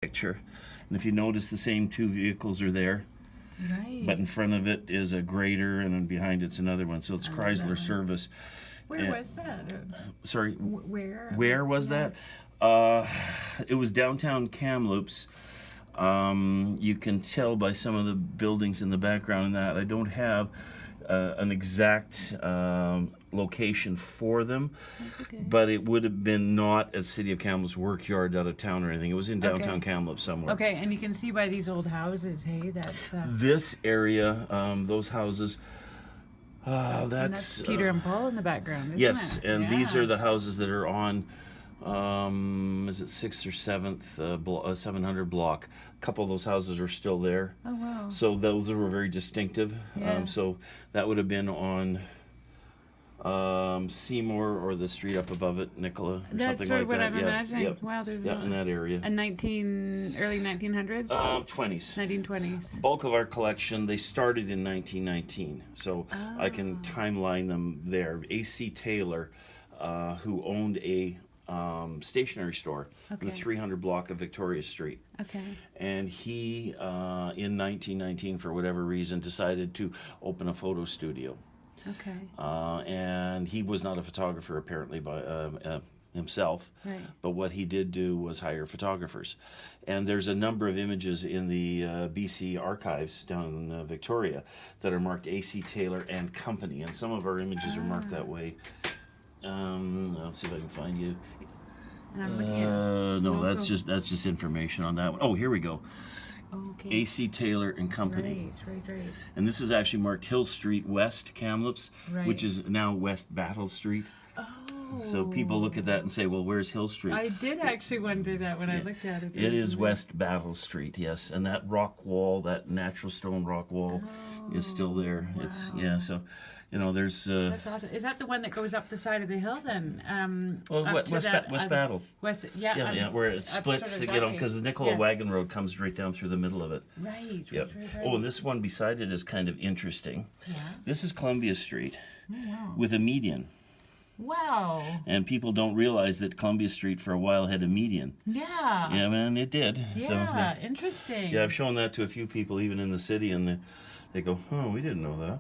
picture. And if you notice, the same two vehicles are there. Right. But in front of it is a grader, and then behind it's another one. So it's Chrysler Service. Where was that? Sorry. Where? Where was that? It was downtown Kamloops. You can tell by some of the buildings in the background and that. I don't have an exact location for them, Okay. but it would have been not at City of Kamloops Workyard out of town or anything. It was in downtown Okay. Kamloops somewhere. Okay, and you can see by these old houses, hey, that's This area, those houses, and that's Peter and Paul in the background, isn't yes, it? and these Yeah. are the houses that are on, is it 6th or 7th, 700 block. A couple of those houses are still there. Oh wow. So those were very distinctive. Yeah. So that would have been on Seymour or the street up above it, Nicola, or That's something sort like of what that. I'm imagining. Yep. Wow, there's Yeah, in that area. a early 1900s, 20s. 1920s. Bulk of our collection, they started in 1919, so I can timeline them there. A.C. Taylor, who owned a stationery store in the Okay. 300 block of Victoria Street. Okay. And he, in 1919, for whatever reason, decided to open a photo studio. Okay. And he was not a photographer, apparently, by himself. Right. But what he did do was hire photographers. And there's a number of images in the BC archives down in Victoria that are marked A.C. Taylor and Company. And some of our images are marked that way. I'll see if I can find you. And I'm looking at No, logo. that's just information on that one. Oh, here we go. Okay. A.C. Taylor and Company. Right. And this is actually marked Hill Street West, Kamloops, Right. which is now West Battle Street. Oh. So people look at that and say, well, where's Hill Street? I did actually wonder that when I looked at it. It is West Battle Street, yes. And that rock wall, that natural stone rock wall, is still there. wow. It's, yeah, so, there's... That's awesome. Is that the one that goes up the side of the hill then? well, up to West, that West other- Battle. West, yeah. Yeah, where it splits, sort of because the Nicola yeah. Wagon Road comes right down through the middle of it. Right. Yep. Oh, and this one beside it is kind of interesting. Yeah. This is Columbia Street Oh, wow. with a median. Wow. And people don't realize that Columbia Street for a while had a median. Yeah. Yeah, man, it did. Yeah. So, yeah. Interesting. Yeah, I've shown that to a few people, even in the city, and they go, "Oh, we didn't know that."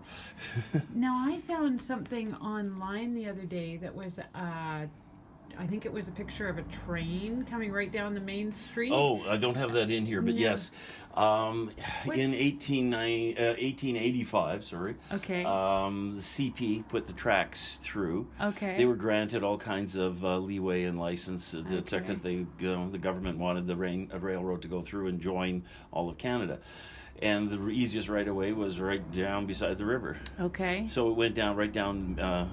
Now I found something online the other day that was I think it was a picture of a train coming right down the main street. Oh, I don't have that in here, but No. yes, in 1885, sorry. Okay. The CP put the tracks through. Okay. They were granted all kinds of leeway and license, because Okay. the government wanted the railroad to go through and join all of Canada. And the easiest right of way was right down beside the river. Okay. So it went down right down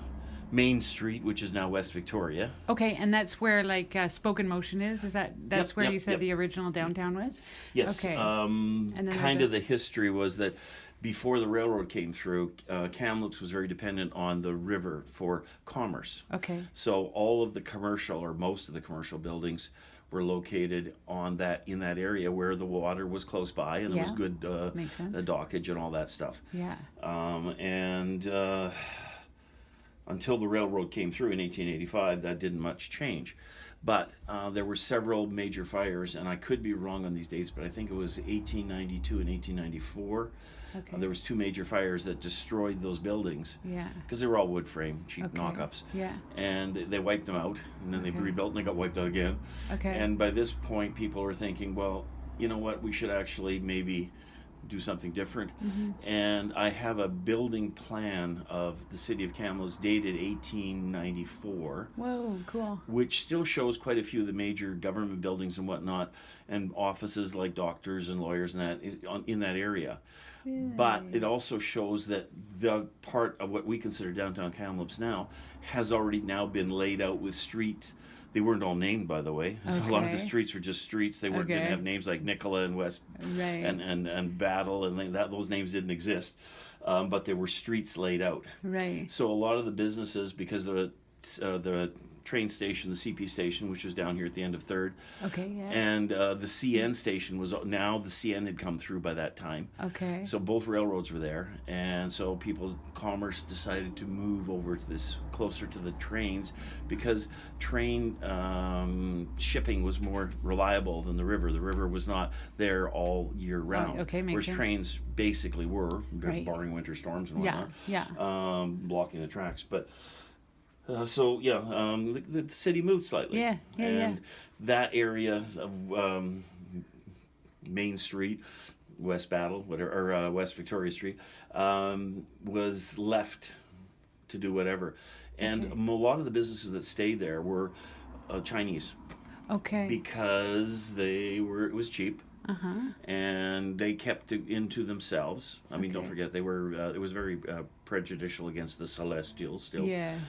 Main Street, which is now West Victoria. Okay, and that's where Spoken Motion is. Is that's where yep, you said yep. the original downtown was? Yes. Okay. And then Kind there's of the history was that before the railroad came through, Kamloops was very dependent on the river for commerce. Okay. So all of the commercial, or most of the commercial buildings, were located in that area where the water was close by, and there was Yeah. good Makes sense. dockage and all that stuff. Yeah. Until the railroad came through in 1885, that didn't much change. But there were several major fires, and I could be wrong on these dates, but I think it was 1892 and 1894. Okay. There was two major fires that destroyed those buildings, Yeah. because they were all wood frame, cheap Okay. knock-ups. Yeah. And they wiped them out, and then they Okay. rebuilt, and they got wiped out again. Okay. And by this point, people were thinking, well, you know what, we should actually maybe do something different. Mm-hmm. And I have a building plan of the city of Kamloops dated 1894, Whoa, cool. which still shows quite a few of the major government buildings and whatnot, and offices like doctors and lawyers and that in that area. But it also shows that the part of what we consider downtown Kamloops now has already now been laid out with street. They weren't all named, by the way. A lot of the Okay. streets were just streets. They didn't Okay. have names like Nicola and West Right. and Battle, and those names didn't exist. But there were streets laid out. Right. So a lot of the businesses, because the train station, the CP station, which was down here at the end of 3rd. Okay, yeah. And the CN station was, now the CN had come through by that time. Okay. So both railroads were there. And so commerce decided to move over to this, closer to the trains, because train shipping was more reliable than the river. The river was not there all year round. Okay, makes whereas sense. trains basically were, Right. barring winter storms and whatnot. Yeah. Blocking the tracks. But the city moved slightly. Yeah. And that area of Main Street, West Battle, whatever, or West Victoria Street, was left to do whatever. And Okay. a lot of the businesses that stayed there were Chinese, Okay. because it was cheap. And they kept it into themselves. I mean, don't Okay. forget, it was very prejudicial against the Celestials still. Yes.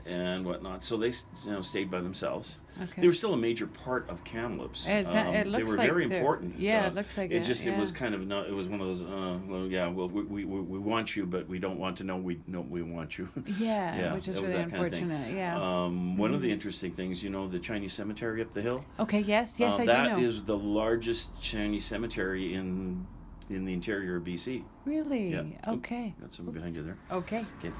And whatnot. So they stayed by themselves. Okay. They were still a major part of Kamloops. It They looks were like very they're- important. yeah, it looks like it it, just it yeah. was kind of not. It was one of those. We want you, but we don't want to know we want you. Yeah, which is it was really that kind of thing. unfortunate. Yeah. One of the interesting things, the Chinese cemetery up the hill. Okay. Yes. I do That know. is the largest Chinese cemetery in the interior of BC. Really? Yeah. Okay. That's behind you there. Okay. Okay.